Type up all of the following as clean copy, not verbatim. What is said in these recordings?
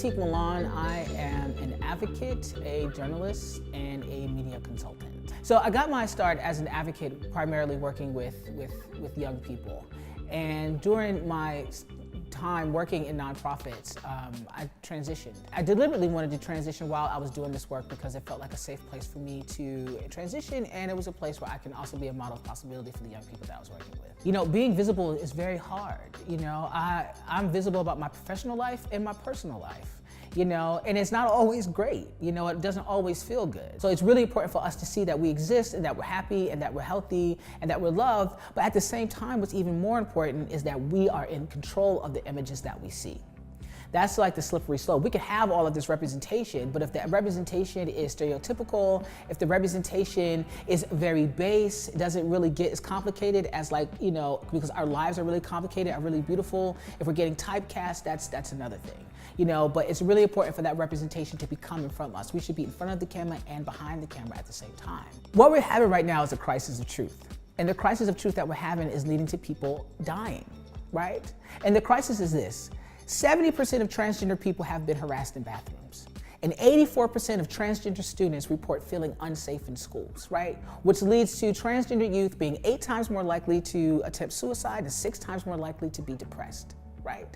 Tiq Milan. I am an advocate, a journalist, and a media consultant. So I got my start as an advocate primarily working with young people. And during my time working in nonprofits, I transitioned. I deliberately wanted to transition while I was doing this work because it felt like a safe place for me to transition, and it was a place where I can also be a model of possibility for the young people that I was working with. You know, being visible is very hard. You know, I'm visible about my professional life and my personal life. You know, and it's not always great. You know, it doesn't always feel good. So it's really important for us to see that we exist and that we're happy and that we're healthy and that we're loved. But at the same time, what's even more important is that we are in control of the images that we see. That's like the slippery slope. We can have all of this representation, but if the representation is stereotypical, if the representation is very base, it doesn't really get as complicated as, like, you know, because our lives are really complicated, are really beautiful. If we're getting typecast, that's another thing. You know, but it's really important for that representation to be coming from us. We should be in front of the camera and behind the camera at the same time. What we're having right now is a crisis of truth. And the crisis of truth that we're having is leading to people dying, right? And the crisis is this: 70% of transgender people have been harassed in bathrooms. And 84% of transgender students report feeling unsafe in schools, right? Which leads to transgender youth being 8 times more likely to attempt suicide and 6 times more likely to be depressed, right?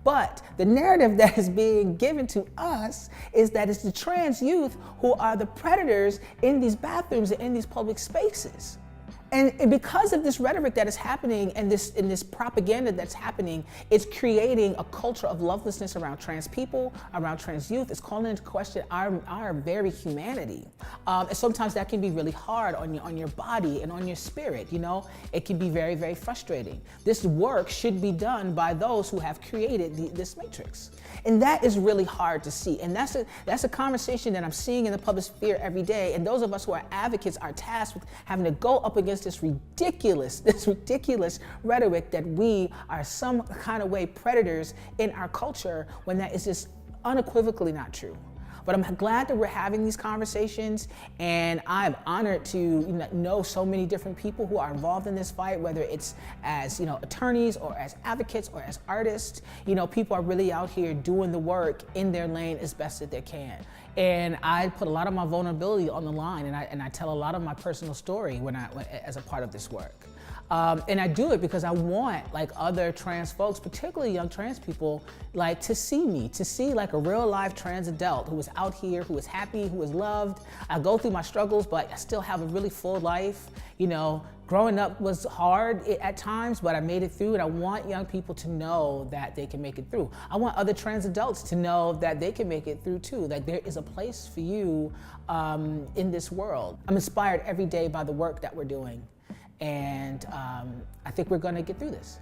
But the narrative that is being given to us is that it's the trans youth who are the predators in these bathrooms and in these public spaces. And because of this rhetoric that is happening and this propaganda that's happening, it's creating a culture of lovelessness around trans people, around trans youth. It's calling into question our very humanity. And sometimes that can be really hard on your body and on your spirit, you know? It can be very, very frustrating. This work should be done by those who have created this matrix. And that is really hard to see. And that's a conversation that I'm seeing in the public sphere every day. And those of us who are advocates are tasked with having to go up against this ridiculous rhetoric that we are some kind of way predators in our culture, when that is just unequivocally not true. But I'm glad that we're having these conversations, and I'm honored to know so many different people who are involved in this fight, whether it's as, you know, attorneys or as advocates or as artists. You know, people are really out here doing the work in their lane as best that they can. And I put a lot of my vulnerability on the line, and I tell a lot of my personal story as a part of this work. And I do it because I want, like, other trans folks, particularly young trans people, like, to see me, to see like a real life trans adult who is out here, who is happy, who is loved. I go through my struggles, but I still have a really full life. You know, growing up was hard at times, but I made it through, and I want young people to know that they can make it through. I want other trans adults to know that they can make it through too, that there is a place for you in this world. I'm inspired every day by the work that we're doing. And I think we're going to get through this.